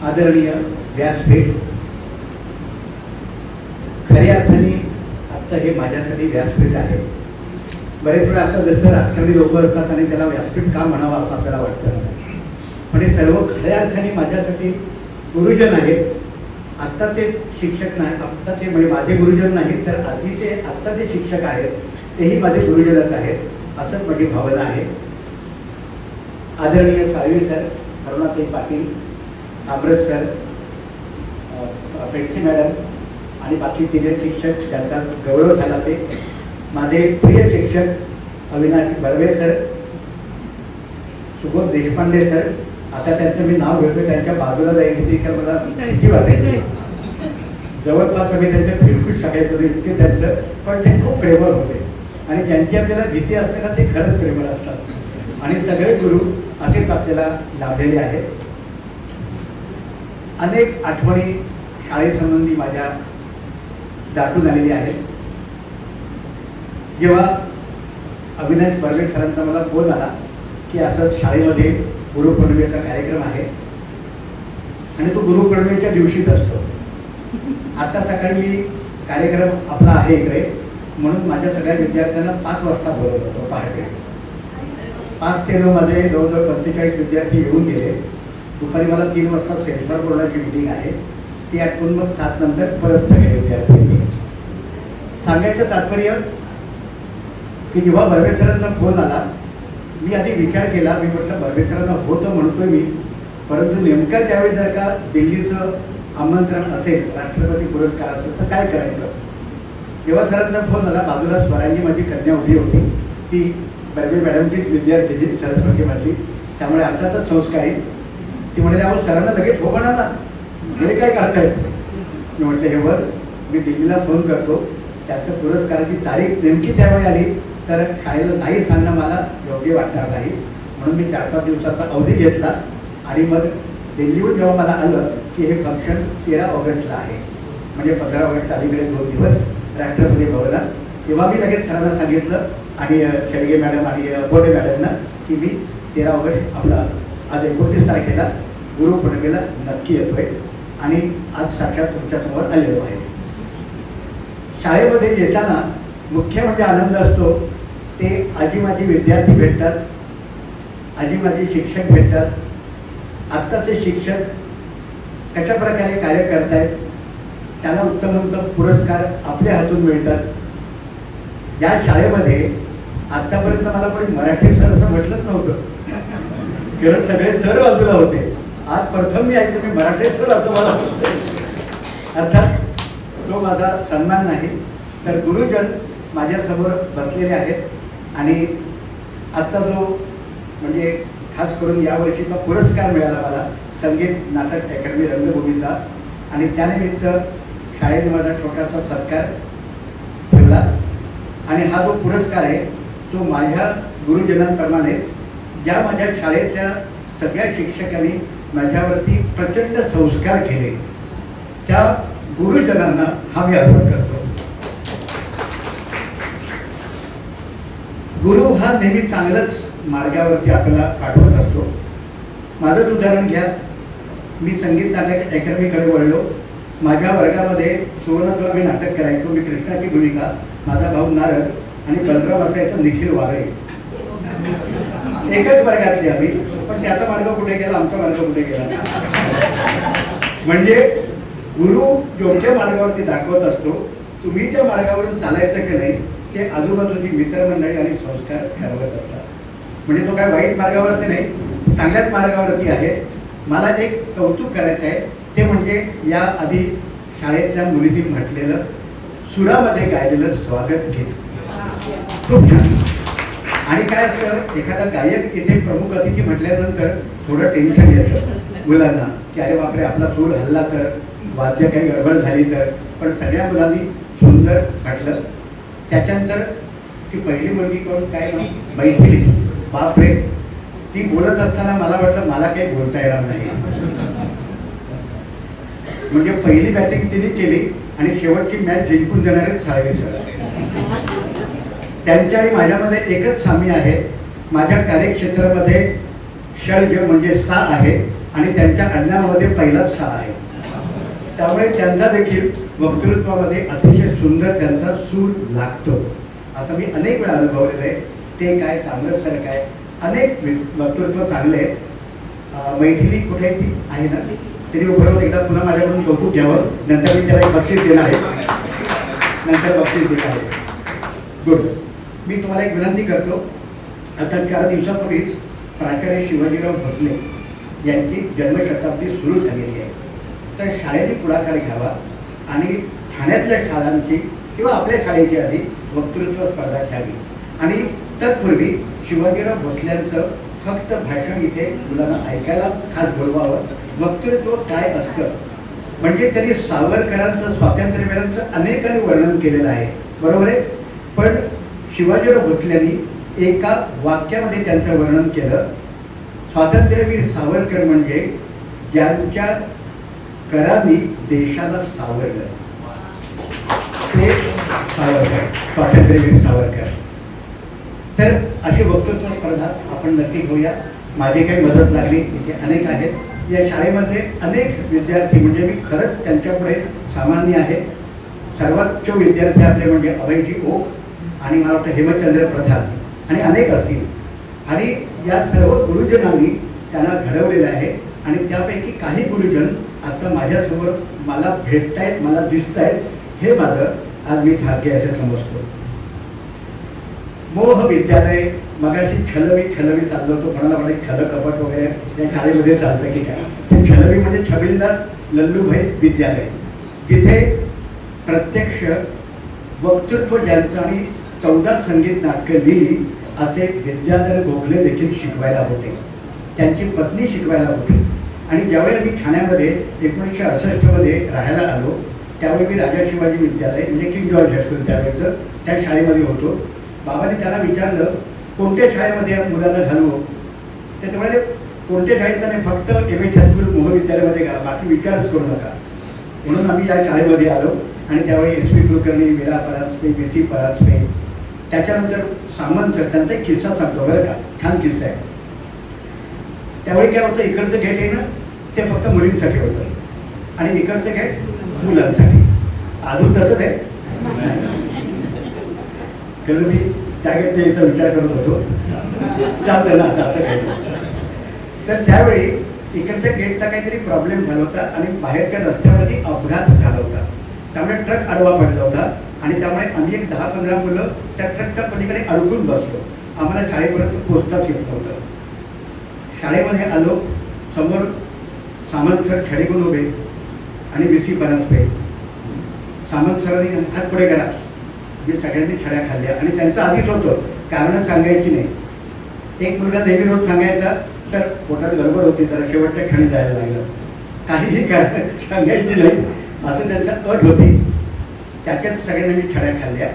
आदरणीय व्यासपीठ, खऱ्या अर्थाने आजचं हे माझ्यासाठी व्यासपीठ आहे. बरेच वेळा असं जसं राजकारणी लोक असतात आणि त्याला व्यासपीठ का म्हणावं असं आपल्याला वाटतं, पण हे सर्व खऱ्या अर्थाने माझ्यासाठी गुरुजन आहेत. आत्ताचे शिक्षक नाही, आत्ताचे म्हणजे माझे गुरुजन नाही तर आत्ताचे शिक्षक आहेत तेही माझे गुरुजनच आहेत, असंच माझी भावना आहे. आदरणीय साळवे सर, करुणाताई पाटील, आमरस सर, पेडसे मॅडम आणि बाकी तिथे शिक्षक ज्यांचा गौरव झाला ते माझे प्रिय शिक्षक अविनाश बर्वे सर, सुबोध देशपांडे सर. आता त्यांचं मी नाव घेतोय, त्यांच्या बाजूला जाईल ती तर मला भीती वाटायची. जवळपास आम्ही त्यांच्या फिरकूच टाकायचो इतके त्यांचं, पण ते खूप प्रेमळ होते आणि ज्यांची आपल्याला भीती असते ना ते खरंच प्रेमळ असतात. आणि सगळे गुरु असेच आपल्याला लाभलेले आहेत. अनेक आठवणी शाळेसंबंधी माझ्या दाटून आलेली आहेत. जेव्हा अविनाश बर्वे सरांचा मला फोन आला की असंच शाळेमध्ये गुरुपौर्णिमेचा कार्यक्रम आहे आणि तो गुरुपौर्णिमेच्या दिवशीच असतो. आता सकाळी मी कार्यक्रम आपला आहे इकडे म्हणून माझ्या सगळ्या विद्यार्थ्यांना 5 वाजता बोलवलं होतं पहाटे. 5 ते 9 माझे जवळजवळ 45 विद्यार्थी येऊन गेले. दुपारी मला 3 वाजता सेन्सॉर बोर्डाची मीटिंग आहे, ती आटपून मग 7 नंतर परत सगळे विद्यार्थ्यांनी. सांगायचं तात्पर्य की जेव्हा बर्वे सरांचा फोन आला मी आधी विचार केला, मी म्हटलं बर्वे सरांना होतं म्हणतोय मी, परंतु नेमकं त्यावेळी जर का दिल्लीचं आमंत्रण असेल राष्ट्रपती पुरस्काराचं तर काय करायचं. जेव्हा सरांचा फोन आला, बाजूला स्वरांची माझी कन्या उभी होती, ती बर्वे मॅडमचीच विद्यार्थी सरस्वती माझी, त्यामुळे अर्थातच संस्कारी. ती म्हणाली अहो सरांना लगेच हो म्हणा ना, हे काय करतायत. मी म्हटलं हे बघ मी दिल्लीला फोन करतो, त्याच्या पुरस्काराची तारीख नेमकी त्यावेळी आली तर शाळेला नाही सांगणं मला योग्य वाटणार नाही, म्हणून मी 4-5 दिवसाचा अवधी घेतला. आणि मग दिल्लीहून जेव्हा मला आलं की हे फंक्शन 13 ऑगस्टला आहे, म्हणजे 15 ऑगस्ट अलीकडे 2 दिवस राष्ट्रपती भवनात, तेव्हा मी लगेच सरांना सांगितलं आणि शेळगे मॅडम आणि बोडे मॅडमना की मी 13 ऑगस्ट आपला आज 29 तारखेला गुरुपौर्णिमेला नक्की येतोय आणि आज साक्षात तुमच्यासमोर आलेलो आहे. शाळेमध्ये येताना मुख्य म्हणजे आनंद असतो ते आजी माझी विद्यार्थी भेटतात, आजी माझे शिक्षक भेटतात. आत्ताचे शिक्षक कशा प्रकारे कार्य करतायत, त्यांना उत्तम उत्तम पुरस्कार आपल्या हातून मिळतात. या शाळेमध्ये आतापर्यंत मला कोणी मराठी सर असं म्हटलंच नव्हतं, कारण सगळे सर बाजूला होते. आज प्रथम मी ऐकलं की मराठी सर असं मला होतं. अर्थात तो माझा सन्मान नाही, तर गुरुजन माझ्यासमोर बसलेले आहेत आणि आजचा जो म्हणजे खास करून यावर्षीचा पुरस्कार मिळाला मला संगीत नाटक अकॅडमी रंगभूमीचा, आणि त्यानिमित्त शाळेने माझा छोटासा सत्कार ठेवला. आणि हा जो पुरस्कार आहे तो माझ्या गुरुजनांप्रमाणे ज्या माझ्या शाळेतल्या सगळ्या शिक्षकांनी माझ्यावरती प्रचंड संस्कार केले त्या गुरुजनांना हा मी अर्पण करतो. गुरु हा नेहमी चांगलंच मार्गावरती आपल्याला पाठवत असतो. माझंच उदाहरण घ्या, मी संगीत नाटक अकॅडमीकडे वळलो. माझ्या वर्गामध्ये सुवर्णचोला मी नाटक करायचो. मी कृष्णाची भूमिका, माझा भाऊ नारद आणि बलराम असायचा निखिल वागळे. एकच वर्गातली आम्ही, पण त्याचा मार्ग कुठे गेला, आमचा मार्ग कुठे गेला. म्हणजे गुरु योग्य मार्गावरती दाखवत असतो, तुम्ही त्या मार्गावरून चालायचं की नाही ते आजूबाजूची मित्रमंडळी आणि संस्कार ठरवत असतात. म्हणजे तो काय वाईट मार्गावरती नाही, चांगल्याच मार्गावरती आहे. मला एक कौतुक करायचं आहे, ते म्हणजे या आधी शाळेतल्या मुलींनी म्हटलेलं सुरामध्ये गायलेलं स्वागत गीत खूप छान. आणि काय असतं, एखादा गायक इथे प्रमुख अतिथी म्हटल्यानंतर थोडं टेन्शन येतं मुलांना की अरे बापरे आपला सूर हल्ला तर, वाद्य काही गडबड झाली तर. पण सगळ्या मुलांनी सुंदर म्हटलं. त्याच्यानंतर ती पहिली मुलगी कोण काय ना मैथिली, बापरे ती बोलत असताना मला वाटलं मला काही बोलता येणार नाही. म्हणजे पहिली बॅटिंग तिने केली आणि शेवटची मॅच जिंकून देणारे साळवे सर. त्यांच्या आणि माझ्यामध्ये एकच साम्य आहे, माझ्या कार्यक्षेत्रामध्ये षड्ज म्हणजे 6 आहे आणि त्यांच्या आडनावामध्ये पहिलाच सा आहे. त्यामुळे त्यांचा देखील वक्तृत्वामध्ये अतिशय सुंदर त्यांचा सूर लागतो, असं मी अनेक वेळा अनुभवलेलं आहे. ते काय, काँग्रेस सर काय, अनेक वक्तृत्व चांगले आहेत. मैथिली कुठे ती आहे ना, तिने उभं एकदा पुन्हा माझ्याकडून कौतुक घ्यावं, नंतर मी त्याला एक बक्षीस देणार आहे, नंतर बक्षीस देणार आहे. गुड. मी तुम्हाला एक विनंती करतो. आता 4 दिवसापूर्वीच प्राचार्य शिवाजीराव भोसले यांची जन्मशताब्दी सुरू झालेली आहे. तर शाळेने पुढाकार घ्यावा आणि ठाण्यातल्या शाळांची किंवा आपल्या शाळेची आधी वक्तृत्व स्पर्धा घ्यावी. आणि तत्पूर्वी शिवाजीराव भोसल्यांचं फक्त भाषण इथे मुलांना ऐकायला खास बोलवावं. वक्तृत्व काय असतं, म्हणजे त्यांनी सावरकरांचं, स्वातंत्र्यवीरांचं अनेकांनी वर्णन केलेलं आहे, बरोबर आहे. पण शिवाजीराव भोसल्यांनी एका वाक्यामध्ये त्यांचं वर्णन केलं. स्वातंत्र्यवीर सावरकर म्हणजे ज्यांच्या करांनी देशाला सावरलं, ते सावरकर, स्वातंत्र्यवीर सावरकर. तर अशी वक्तृत्व स्पर्धा आपण नक्की घेऊया. माझी काही मदत लागली, इथे अनेक आहेत. या शाळेमध्ये अनेक विद्यार्थी, म्हणजे मी खरंच त्यांच्यापुढे सामान्य आहे. सर्वोच्च विद्यार्थी आपले म्हणजे अभयजी ओक आणि मला वाटतं हेमचंद्र प्रधान आणि अनेक असतील. आणि या सर्व गुरुजनांनी त्यांना घडवलेलं आहे. आणि त्यापैकी काही गुरुजन आता माझ्यासमोर मला भेटतायत, मला दिसत आहेत. हे माझं आज मी भाग्य असं समजतो. मोह विद्यालय, मगाशी छलवी चाललो होतो, कोणाला वाटतं छल कपट वगैरे या शाळेमध्ये चालतं की काय. ते छलवी म्हणजे छबिलदास लल्लूभाई विद्यालय, जिथे प्रत्यक्ष वक्तृत्व ज्यांचं आणि 14 संगीत नाटकं लिहिली असे विद्याधर गोखले देखील शिकवायला होते. त्यांची पत्नी शिकवायला होती. आणि ज्यावेळी मी ठाण्यामध्ये 1968 राहायला आलो, त्यावेळी मी राजा शिवाजी विद्यालय म्हणजे किंग जॉर्ज हायस्कूल त्यावेळेचं, त्या शाळेमध्ये होतो. बाबांनी त्याला विचारलं कोणत्या शाळेमध्ये मुलांना घालू, तर ते म्हणाले कोणत्या शाळेचं नाही, फक्त एमएच हायस्कूल महाविद्यालयामध्ये घाला, बाकी विचारच करू नका. म्हणून आम्ही या शाळेमध्ये आलो. आणि त्यावेळी SP कुलकर्णी, वीरा परांजपे, BC परांजपे, त्याच्यानंतर सामंत सर, त्यांचा एक किस्सा सांगतो बरं का, छान किस्सा आहे. त्यावेळी काय होतं, इकडचं गेट आहे ना ते फक्त मुलींसाठी होतं आणि इकडचं गेट मुलांसाठी. अजून तसंच आहे, कारण मी त्या गेटने याचा विचार करत होतो, चालतं ना आता असं काही. तर त्यावेळी इकडच्या गेटचा काहीतरी प्रॉब्लेम झाला होता आणि बाहेरच्या रस्त्यावरती अपघात झाला होता. त्यामुळे ट्रक आडवा पडला होता आणि त्यामुळे आम्ही एक 10-15 मुलं त्या ट्रकच्या पलीकडे अडकून बसलो. आम्हाला शाळेपर्यंत पोहोचताच येत नव्हतं. शाळेमध्ये आलो, समोर सामंत सर छडी घेऊन उभे आणि BC परांजपे. सामंत सरांनी हात पुढे करा. मी सगळ्यांनी छड्या खाल्ल्या आणि त्यांचं आधीच होतं, कारणं सांगायची नाही. एक मुलगा नेहमी रोज सांगायचा, सर पोटात गडबड होती, त्याला शेवटच्या क्षणी जायला लागलं, काहीही कारण सांगायची नाही, असं त्यांचं अट होती. त्याच्यात सगळ्यांनी मी छड्या खाल्ल्या.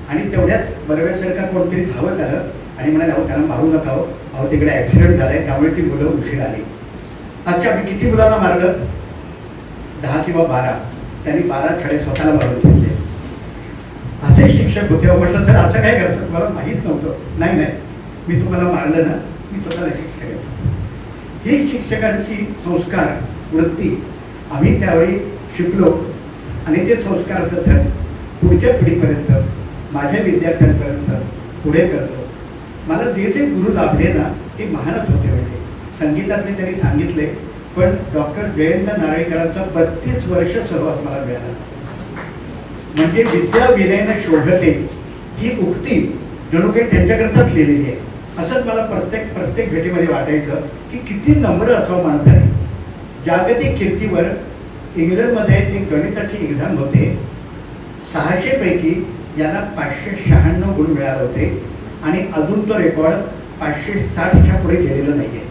आणि तेवढ्यात बर्वेसारखा कोणतरी धावत आलं आणि म्हणाले अहो त्यांना मारू नका, अहो तिकडे ॲक्सिडेंट झालाय, त्यामुळे ती मुलं उशीर आली. अच्छा, मी किती मुलांना मारलं? 10 किंवा 12. त्यांनी 12 छडे स्वतःला मारून घेतले. असे शिक्षक होते. म्हटलं सर असं काय करतं, तुम्हाला माहीत नव्हतं? नाही, मी तुम्हाला मारलं ना, मी स्वतःला शिक्षक आहे. ही शिक्षकांची संस्कार वृत्ती आम्ही त्यावेळी शिकलो आणि ते संस्काराचं धन पुढच्या पिढीपर्यंत, माझ्या विद्यार्थ्यांपर्यंत पुढे करतो. मला जे जे गुरु लाभले ना ते महानच होते. म्हणजे संगीतातले त्यांनी सांगितले, पण डॉक्टर जयंत नारळीकरांचा 32 वर्ष सहवास मला मिळाला. म्हणजे विद्या विनयनं शोभते ही उक्ती जणू काही त्यांच्याकरताच लिहिलेली आहे. असंच मला प्रत्येक भेटीमध्ये वाटायचं की किती नम्र असावं माणसाने. जागतिक कीर्तीवर इंग्लंडमध्ये एक गणिताची एक्झाम होते. 600 पैकी यांना 596 गुण मिळाले होते आणि अजून तो रेकॉर्ड 560च्या पुढे गेलेलं नाहीये.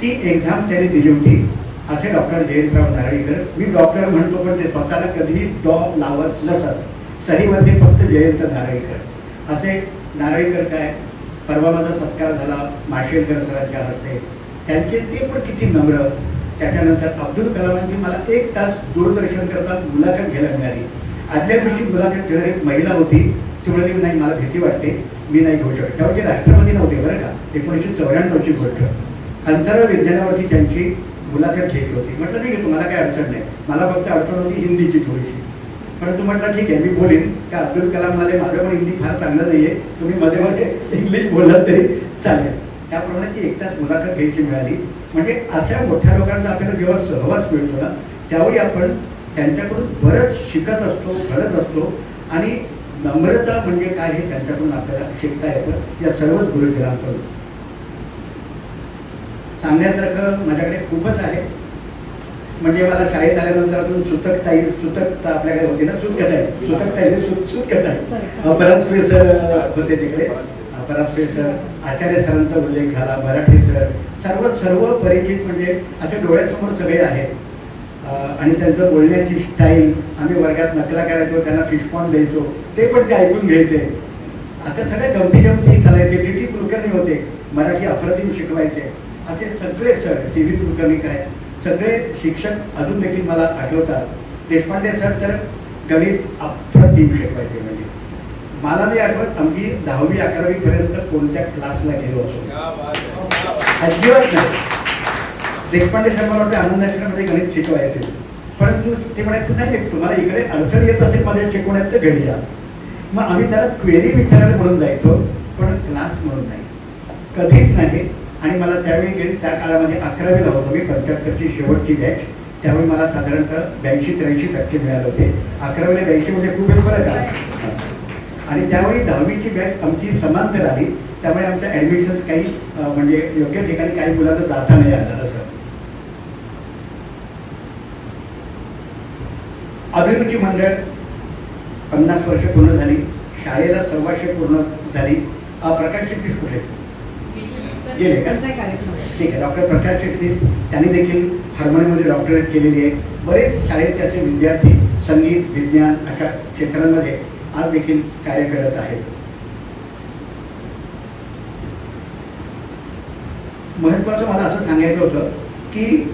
ती एक्झाम त्यांनी दिली होती. असे डॉक्टर जयंतराव नारळीकर. मी डॉक्टर म्हणतो पण ते स्वतःला कधीही डॉ लावत नसत. सहीमध्ये फक्त जयंत नारळीकर. असे नारळीकर काय, परवा माझा सत्कार झाला माशेलकर सरांच्या हस्ते, त्यांचे ते पण किती नम्र. त्याच्यानंतर अब्दुल कलामांनी मला 1 तास दूरदर्शन करता मुलाखत घ्यायला मिळाली. आदल्या दिवशी मुलाखत घेणारी एक महिला होती. ती म्हणाली नाही मला भीती वाटते, मी नाही घेऊ शकत. तेव्हा ते राष्ट्रपती नव्हते बरं का, 1994ची गोष्ट. अंतराळ विज्ञानावरती त्यांची मुलाखत घ्यायची होती. म्हटलं ठीक आहे, तुम्हाला काय अडचण नाही, मला फक्त अडचण होती हिंदीची थोडीशी. परंतु म्हटलं ठीक आहे, मी बोलीन. का अब्दुल कलाम म्हणाले माझं पण हिंदी फार चांगलं नाही आहे, तुम्ही मध्ये मध्ये इंग्लिश बोललात तरी चालेल. त्याप्रमाणे ती एक तास मुलाखत घ्यायची मिळाली. म्हणजे अशा मोठ्या लोकांचा आपल्याला जेव्हा सहवास मिळतो ना, त्यावेळी आपण त्यांच्याकडून बरंच शिकत असतो, घडत असतो. आणि नम्रता म्हणजे काय हे त्यांच्याकडून आपल्याला शिकता येतं, या सर्वच गुरुजनांकडून. सांगण्यासारखं माझ्याकडे खूपच आहे. म्हणजे मला शाळेत आल्यानंतर आपण सुतकता आपल्याकडे होती ना, सुतकताई परांजपे सर होते तिकडे. परांजपे सर, आचार्य सरांचा उल्लेख झाला, मराठी सर, सर्व परिचित, म्हणजे असे डोळ्यासमोर सगळे आहेत. आणि त्यांचं बोलण्याची स्टाईल, आम्ही वर्गात नकला करायचो, त्यांना फिशपॉन्ड द्यायचो, ते पण ते ऐकून घ्यायचे. अशा सगळ्या गमती चालायचे. डी.टी. कुलकर्णी होते, मराठी अप्रतिम शिकवायचे. असे सगळे सर, सी.व्ही. कुलकर्णी काय, सगळे शिक्षक अजून देखील मला आठवतात. देशपांडे सर तर गणित अप्रतिम शिकवायचे. म्हणजे मला नाही आठवत आमची 10वी 11वी पर्यंत कोणत्या क्लासला गेलो असो, अजिबात नाही. देशपांडे सर मला वाटतं आनंदाश्रममध्ये गणित शिकवायचे. परंतु ते म्हणायचं नाही, तुम्हाला इकडे अडचण येत असेल माझ्या शिकवण्यात तर घरी या. मग आम्ही त्याला क्वेरी विचारायला म्हणून जायचो, पण क्लास म्हणून नाही, कधीच नाही. आणि मला त्यावेळी गेली त्या काळामध्ये 11वीला होतो मी, 75ची शेवटची बॅच. त्यावेळी मला साधारणतः 82-83% मिळाले होते. 11वीला 82 म्हणजे खूप एक फरक आहे. आणि त्यावेळी 10वीची बॅच आमची समांतर आली. त्यामुळे आमच्या ॲडमिशन्स काही म्हणजे योग्य ठिकाणी काही मुलांना जाता नाही आलं. असं अभिरुची मंडळ 50 वर्ष पूर्ण झाली, शाळेला 125 पूर्ण झाली. प्रकाश चिटणीस कुठे गेले का? ठीक आहे, डॉक्टर प्रकाश चिटणीस, त्यांनी देखील हार्मोनियममध्ये डॉक्टरेट केलेली आहे. बरेच शाळेचे असे विद्यार्थी संगीत, विज्ञान अशा क्षेत्रांमध्ये आज देखील कार्य करत आहेत. महत्वाचं मला असं सांगायचं होतं की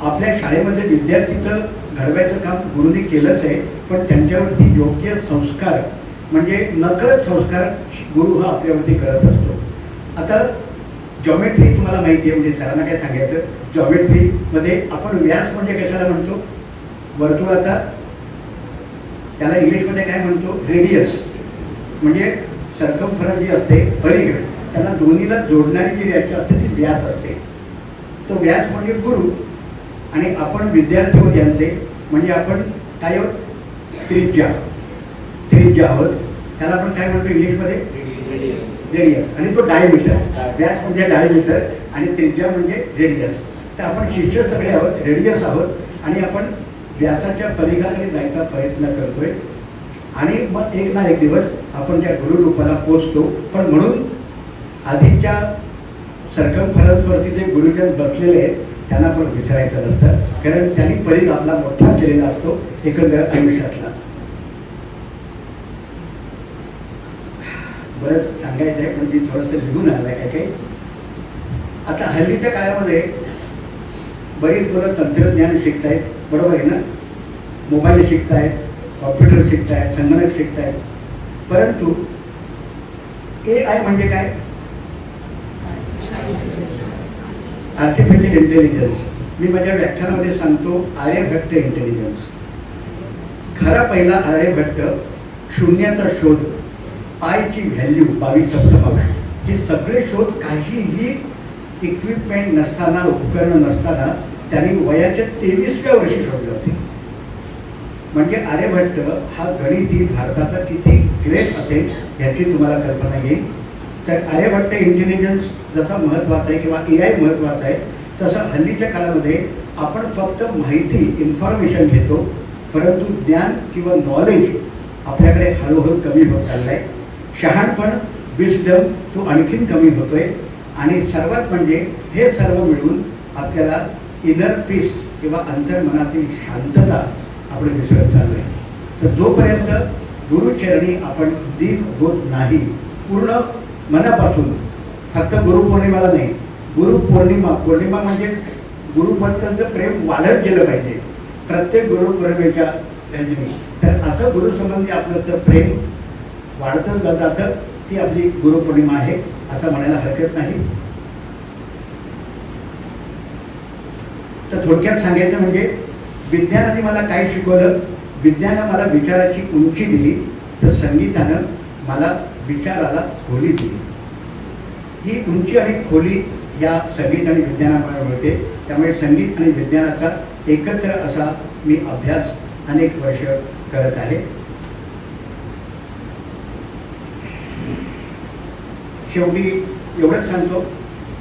आपल्या शाळेमध्ये विद्यार्थी तर घडवायचं काम गुरुनी केलंच आहे, पण त्यांच्यावरती योग्य संस्कार म्हणजे नकळत संस्कार गुरु हा आपल्यावरती करत असतो. आता जॉमेट्री तुम्हाला माहिती आहे, म्हणजे सरांना काय सांगायचं, जॉमेट्रीमध्ये आपण व्यास म्हणजे कशाला म्हणतो, वर्तुळाचा, त्याला इंग्लिशमध्ये काय म्हणतो, रेडियस. म्हणजे सर्कमफरन्स जी असते, परिघ, त्यांना दोन्हीला जोडणारी जी व्याख्या असते ती व्यास असते. तो व्यास म्हणजे गुरु. आणि आपण विद्यार्थी आहोत यांचे, म्हणजे आपण काय आहोत, त्रिज्या आहोत. त्याला आपण काय म्हणतो इंग्लिशमध्ये, रेडियस. आणि तो डायमीटर, व्यास म्हणजे डायमीटर आणि त्रिज्या म्हणजे रेडियस. तर आपण शिष्य सगळे आहोत, रेडियस आहोत. आणि आपण व्यासाच्या परिघाकडे जायचा प्रयत्न करतोय. आणि मग एक ना एक दिवस आपण त्या गुरुरूपाला पोचतो. पण म्हणून आधीच्या सर्कमफरन्सवरती जे गुरुजन बसलेले आहेत त्यांना पण विसरायचं नसतं, कारण त्यांनी परिघ आपला मोठा केलेला असतो एकंदर आयुष्यातला. बरंच सांगायचं आहे, पण मी थोडंसं निघून आणलंय काय काही. आता हल्लीच्या काळामध्ये बरीच मुलं तंत्रज्ञान शिकतायत, बरोबर आहे ना, मोबाईल शिकतायत, कॉम्प्युटर शिकतायत, संगणक शिकतायत. परंतु AI म्हणजे काय, आर्टिफिशियल इंटेलिजन्स. मी माझ्या व्याख्यानामध्ये सांगतो आर्यभट्ट इंटेलिजन्स. खरा पहिला आर्यभट्ट, शून्याचा शोध, पायची व्हॅल्यू 22/27. हे सगळे शोध काहीही इक्विपमेंट नसताना, उपकरण नसताना त्यांनी वयाच्या 23व्या वर्षी शोधले होते. म्हणजे आर्यभट्ट हा गणिती भारताचा किती ग्रेट असेल याची तुम्हाला कल्पना येईल. तर आर्यभट्ट इंटेलिजन्स जसा महत्त्वाचा आहे किंवा AI महत्त्वाचा आहे, तसं हल्लीच्या काळामध्ये आपण फक्त माहिती, इन्फॉर्मेशन घेतो, परंतु ज्ञान किंवा नॉलेज आपल्याकडे हळूहळू कमी होत चाललं आहे. शहाणपण, विस्डम तो आणखीन कमी होतोय. आणि सर्वात म्हणजे हे सर्व मिळून आपल्याला इनर पीस किंवा अंतर्मनातील शांतता आपण विसरत चाललो आहे. तर जोपर्यंत गुरुचरणी आपण लीन होत नाही पूर्ण मनापासून, फक्त गुरुपौर्णिमेला नाही, पौर्णिमा म्हणजे गुरुबद्दलचं प्रेम वाढत गेलं पाहिजे प्रत्येक गुरुपौर्णिमेच्या रंजनी. तर असं गुरुसंबंधी आपलं जर प्रेम वाढतं जातं, ती आपली गुरुपौर्णिमा आहे असं म्हणायला हरकत नाही. तर थोडक्यात सांगायचं म्हणजे विज्ञानाने मला काय शिकवलं, विज्ञानानं मला विचाराची उंची दिली, तर संगीतानं मला विचाराला खोली दिली. ही उंची आणि खोली या संगीत आणि विज्ञानामुळे मिळते. त्यामुळे संगीत आणि विज्ञानाचा एकत्र असा मी अभ्यास अनेक वर्ष करत आहे. शेवटी एवढंच सांगतो,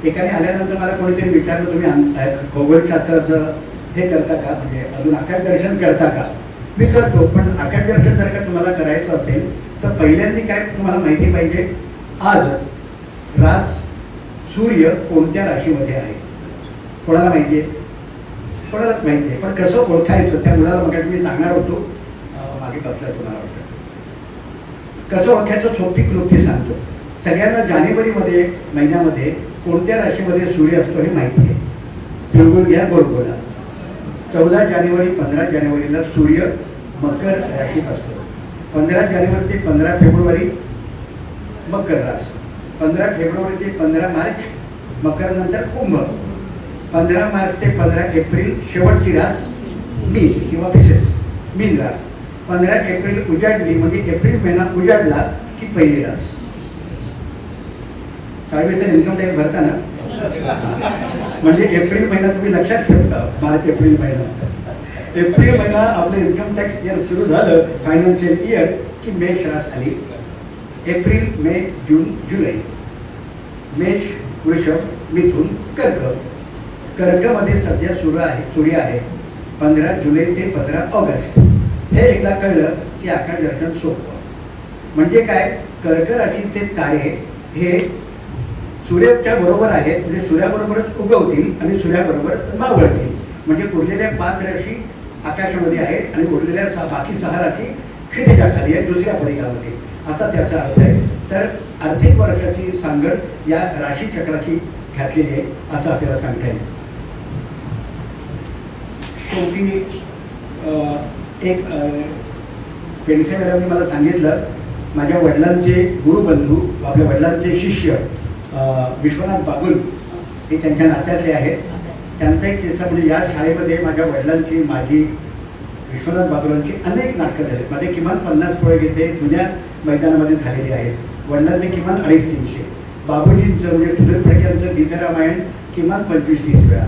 एकाने आल्यानंतर मला कोणीतरी विचारलं तुम्ही खगोलशास्त्राचं हे करता का, म्हणजे अजून आकाश दर्शन करता का. मी करतो, पण आकाश दर्शन जर का तुम्हाला करायचं असेल तर पहिल्यांदा काय तुम्हाला माहिती पाहिजे, आज रास सूर्य कोणत्या राशीमध्ये आहे. कोणाला माहिती आहे? कोणालाच माहिती आहे. पण कसं ओळखायचं त्या मुलाला मग मी सांगणार होतो, मागे बसलाय तुम्हाला वाटतं. कसं ओळखायचं सोपी क्लुप्ती सांगतो. सगळ्यांना जानेवारीमध्ये महिन्यामध्ये कोणत्या राशीमध्ये सूर्य असतो हे माहिती आहे. तिळगुळ घ्या, गोड बोला. 14 जानेवारी 15 जानेवारीला सूर्य मकर राशीत असतो. 15 जानेवारी ते 15 फेब्रुवारी मकर रास. 15 फेब्रुवारी ते 15 मार्च मकर, नंतर कुंभ. 15 मार्च ते 15 एप्रिल शेवटची रास मीन किंवा फिसेस, मीन रास. 15 एप्रिल उजाडली म्हणजे एप्रिल महिना उजाडला की पहिली रास. साडवेचं इन्कम टॅक्स भरता ना, म्हणजे एप्रिल महिना तुम्ही लक्षात ठेवता. मार्च एप्रिल महिना, एप्रिल महिना आपलं इन्कम टॅक्स इयर सुरू झालं, फायनान्शियल इयर, की मेष रास आली. एप्रिल, मे, जून, जुलै. मेष, वृषभ, मिथुन, कर्क. कर्कमध्ये सध्या सूर्य आहे 15 जुलै ते 15 ऑगस्ट. हे एकदा कळलं की आकाश दर्शन सोपं. म्हणजे काय, कर्क राशीचे तारे हे सूर्याच्या बरोबर आहेत, म्हणजे सूर्याबरोबरच उगवतील आणि सूर्याबरोबरच मावळतील. म्हणजे उरलेल्या 5 राशी आकाशामध्ये आहेत आणि उरलेल्या बाकी 6 राशी क्षितिजाखाली आहेत, दुसऱ्या परिघामध्ये, असा त्याचा अर्थ आहे. तर आर्थिक वर्षाची सांगड या राशी चक्राची घातलेली आहे असं आपल्याला सांगता येईल. शेवटी एक पेंडसे मॅडमने मला सांगितलं, माझ्या वडिलांचे गुरुबंधू, आपल्या वडिलांचे शिष्य विश्वनाथ बागुल हे त्यांच्या नात्यातले आहेत. त्यांचा एक किस्सा म्हणजे या शाळेमध्ये माझ्या वडिलांची, माझी, विश्वनाथ बागुलांची अनेक नाटकं झाली. माझे किमान 50 प्रयोग इथे जुन्या मैदानामध्ये झालेले आहेत. वडिलांचे किमान 250-300. बाबूजींचं म्हणजे सुधीर फडक्यांचं गीतरामायण किमान 25-30 वेळा.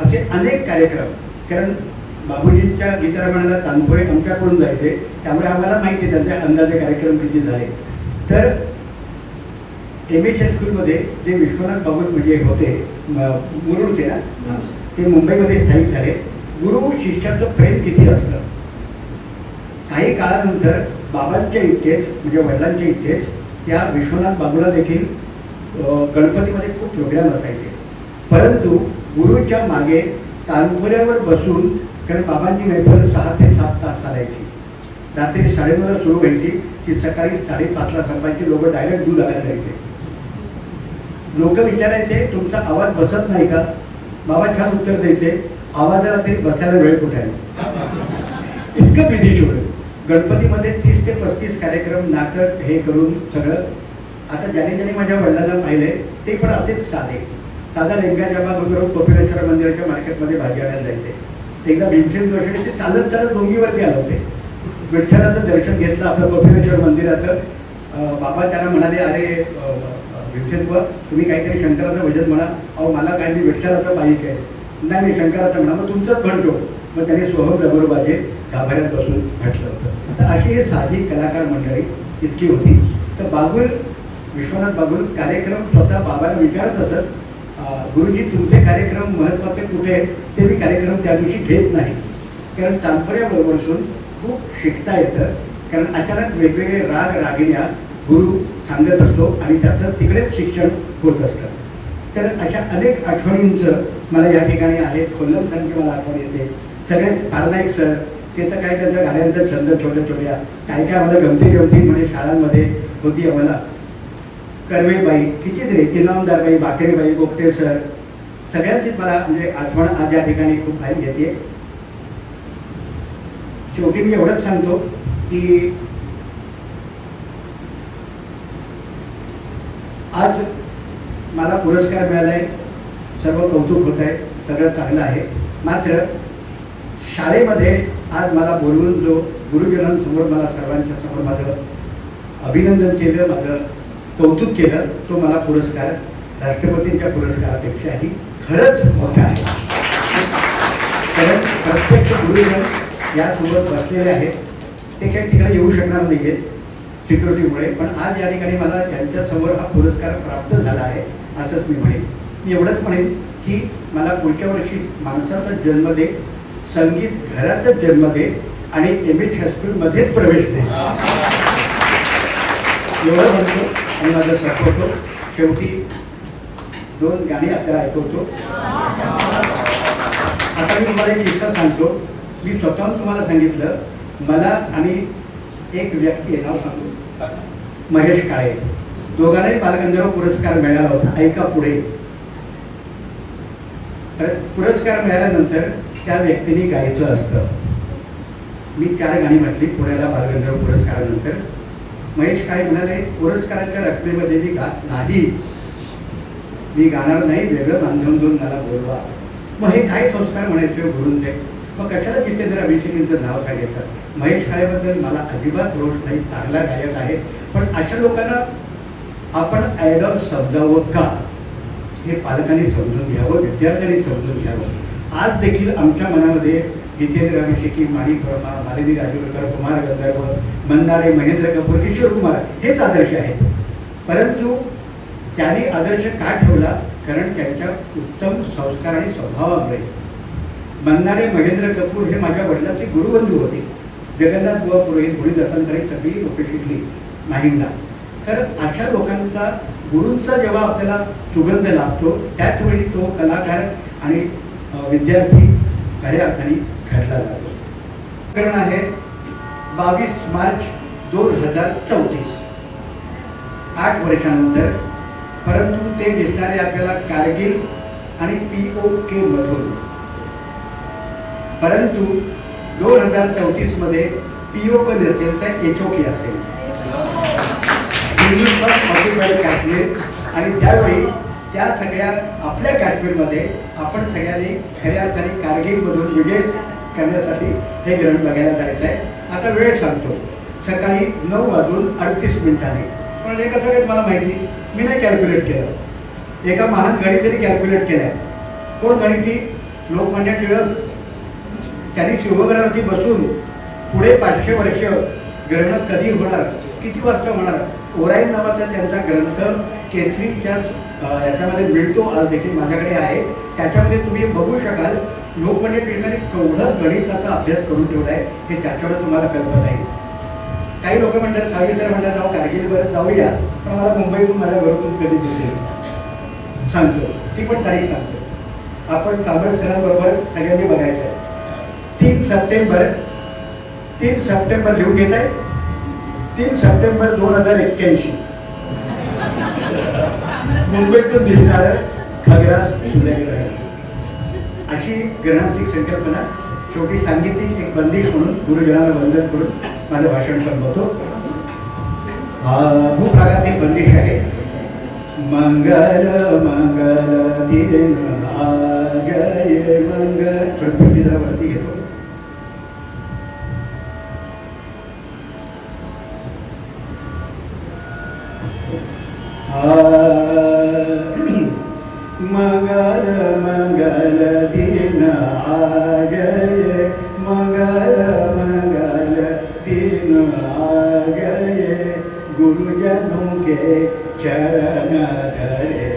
असे अनेक कार्यक्रम. कारण बाबूजींच्या गीतरामायणाला तानपुरे आमच्याकडून जायचे, त्यामुळे आम्हाला माहिती आहे त्यांचे अंदाजे कार्यक्रम किती झाले. तर MH स्कूलमध्ये जे विश्वनाथ बागुल म्हणजे होते मुरुडचे ना, ते मुंबईमध्ये स्थायिक झाले. गुरु शिष्याचं प्रेम किती असतं. काही काळानंतर बाबांच्या इतकेच म्हणजे वडिलांच्या इतकेच त्या विश्वनाथ बागुला देखील गणपतीमध्ये खूप प्रोग्राम असायचे. परंतु गुरुच्या मागे तानपुऱ्यावर बसून, कारण बाबांची मैफल 6 ते 7 तास चालायची. रात्री 9:30ला सुरू व्हायची, ती सकाळी 5:30ला संपायची. लोक डायरेक्ट दूध आणायला जायचे. लोक विचारायचे तुमचा आवाज बसत नाही का. बाबा छान उत्तर द्यायचे, आवाजाला तरी बसायला वेळ कुठे आहे. इतकं बिझी शेड्यूल. गणपतीमध्ये 30 ते 35 कार्यक्रम, नाटक हे करून सगळं. आता ज्याने माझ्या वडिलांना पाहिले ते पण असेच साधा लेंगा जमा रोज कोपिनेश्वर मंदिराच्या मार्केटमध्ये भाजी आणायला जायचे. एकदा भीमसेन जोशीने ते चालत डोंगीवरती आलं होते. विठ्ठलाचं दर्शन घेतलं आपलं कोपिनेश्वर मंदिराचं. बाबा त्यांना म्हणाले, अरे भीमसेन बुवा, तुम्ही काहीतरी शंकराचं भजन म्हणा. अहो मला काय, मी विठ्ठलाचं बाईक आहे. नाही शंकराचं म्हणा. मग तुमचंच म्हणतो. मग त्याने सोहम डबरोबाजे गाभाऱ्यात बसून म्हटलं होतं. तर अशी ही साधी कलाकार मंडळी इतकी होती. तर बागुल, विश्वनाथ बागुल कार्यक्रम स्वतः बाबाला विचारत असत, गुरुजी तुमचे कार्यक्रम महत्त्वाचे कुठे आहेत. ते मी कार्यक्रम त्या दिवशी घेत नाही, कारण तानपुऱ्याबरोबरसून खूप शिकता येतं. कारण अचानक वेगवेगळे राग रागिण्या गुरु सांगत असतो आणि त्याचं तिकडेच शिक्षण होत असतं. तर अशा अनेक आठवणींचं मला या ठिकाणी आहेत. खोल्लम सरांची मला आठवण येते. सगळेच पारनाईक सर, ते तर काय त्यांच्या गाड्यांचा छंद छोट्या काय आम्हाला गमती म्हणजे शाळांमध्ये होती आम्हाला. कर्वेबाई, कितीतरी इनामदारबाई, बाकरेबाई, बोगटे सर, सगळ्यांचीच मला म्हणजे आठवण आज या ठिकाणी खूप भारी येते. शेवटी मी एवढंच सांगतो की आज मला पुरस्कार मिळालाय सर्व कौतुक होत आहे, सगळं चांगलं आहे. मात्र शाळेमध्ये आज मला बोलवून जो गुरुजनांसमोर मला सर्वांच्या समोर माझं अभिनंदन केलं, माझं कौतुक केलं, तो मला पुरस्कार राष्ट्रपतींच्या पुरस्कारापेक्षाही खरंच मोठा आहे. कारण प्रत्यक्ष गुरुजन यासोबत बसलेले आहेत, ते काही तिकडे येऊ शकणार नाही आहेत सिक्युरिटीमुळे, पण आज या ठिकाणी मला त्यांच्यासमोर हा पुरस्कार प्राप्त झाला आहे असंच मी म्हणेन. मी एवढंच म्हणेन की मला पुढच्या वर्षी माणसाचा जन्म दे, संगीत घराचाच जन्म दे आणि MH हायस्कूलमध्येच प्रवेश दे, एवढं म्हणतो आणि माझं संपवतो. शेवटी 2 गाणी आपल्याला ऐकवतो. आता मी तुम्हाला एक किस्सा सांगतो. मी स्वतःहून तुम्हाला सांगितलं, मला आणि एक व्यक्ती आहे, नाव सांगतो, महेश काळे, दोघांनाही बालगंधर्व पुरस्कार मिळाला होता. ऐका पुढे. पुरस्कार मिळाल्यानंतर त्या व्यक्तीने गायचं असतं. मी 4 गाणी म्हटली पुण्याला बालगंधर्व पुरस्कारानंतर. महेश काळे म्हणाले, पुरस्काराच्या रकमेमध्ये मी गात नाही, मी गाणार नाही, वेगळं बांधून देऊन मला बोलवा. मग हे काय संस्कार म्हणायचे गुरूंचे? मग कशाला जितेंद्र अभिषेकींचं नाव काय घेतात? महेश काळेबद्दल मला अजिबात रोष नाही, चांगला गायक आहे, पण अशा लोकांना आपण आयडॉल समजावं का, हे पालकांनी समजून घ्यावं, विद्यार्थ्यांनी समजून घ्यावं. आज देखील आमच्या मनामध्ये जितेंद्र अभिषेकी, माणिक वर्मा, मालिनी राजूरकर, कुमार गंधर्व, मंदारे, महेंद्र कपूर, किशोर कुमार हेच आदर्श आहेत. परंतु त्यांनी आदर्श का ठेवला? कारण त्यांच्या उत्तम संस्कार आणि स्वभावामुळे. मंदारे, महेंद्र कपूर हे माझ्या वडिलांचे गुरुबंधू होते. जगन्नाथ बुवा पुरोहित, भोळी दसांकडे सगळी लोक शिकली माहीमला. तर अशा लोकांचा, गुरूंचा जेव्हा आपल्याला सुगंध लागतो, त्याचवेळी तो कलाकार आणि विद्यार्थी खऱ्या अर्थाने घडला जातो. प्रकरण आहे 22 मार्च 2034, 8 वर्षानंतर. परंतु ते दिसणारे आपल्याला कारगिल आणि POK मधून. परंतु 2034 मध्ये POK नसेल तर HOK असेल, हिंदुस्थान ऑक्युपाइड काश्मीर. आणि त्यावेळी त्या सगळ्या आपल्या काश्मीरमध्ये आपण सगळ्यांनी खऱ्या अर्थाने कारगिलमधून विजय करण्यासाठी हे ग्रहण बघायला जायचं आहे. आता वेळ सांगतो, सकाळी 9:38. पण हे कसं काय मला माहिती, मी नाही कॅल्क्युलेट केलं. एका महान गणिताने कॅल्क्युलेट केलंय. कोण गणिती? लोकमान्य टिळक. त्यांनी शिवग्रहावरती बसून पुढे 500 वर्ष ग्रहण कधी होणार, किती वाजता होणार, ओराईन नावाचा त्यांचा ग्रंथ केसरीच्या याच्यामध्ये मिळतो, आज देखील माझ्याकडे आहे. त्याच्यामध्ये तुम्ही बघू शकाल लोकमान्य टिळकाने केवढं गणिताचा अभ्यास करून ठेवला आहे हे त्याच्यावर तुम्हाला कल्पना येईल. काही लोक म्हणतात, सावी सर म्हणतात, जाऊ कारगिलवर जाऊया, पण मला मुंबईतून माझ्या घरातून कधी दिसेल सांगतो, ती पण तारीख सांगतो. आपण तांबरट सरांबरोबर सगळ्यांनी बघायचं आहे. 3 सप्टेंबर लिहून घेत आहे. 3 सप्टेंबर 2081 मुंबईतून दिसणारं खग्रास सूर्यग्रहण. अशी ग्रहणाची संकल्पना शेवटी सांगितली. एक बंदिश म्हणून गुरुजनांना वंदन करून माझं भाषण संपवतो. भूप्रागातील बंदिश आहे. मंगल मंगल दिन गये मंगल. थोडी जरा वरती घेतो. मंगल मंगल दिन आ गए, मंगल मंगल दिन आ गए, गुरुजनों के चरण धरे,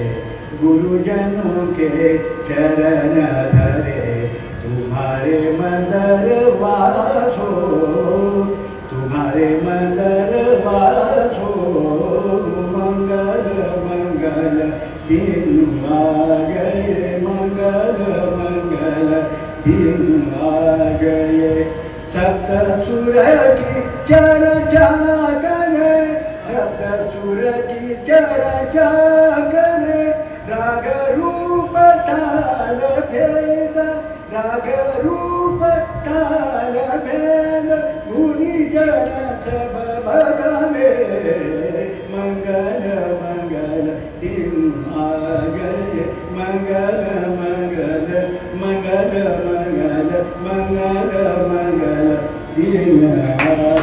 गुरुजनों के चरण धरे, तुम्हारे मंदिर वासो, तुम्हारे मंदिर वासो, मंगल मंगल दिन आ गए, मंगल मंगल दिन आ गए. सप्त सुर की चर्चा करे, सप्त सुर की चर्चा करे, राग रूप ताल भेद, राग रूप ताल भेद, गुणी जन सब बगावे, मंगल मंगल दिन आ गए, मंगल मंगल मंगल मंगल दीन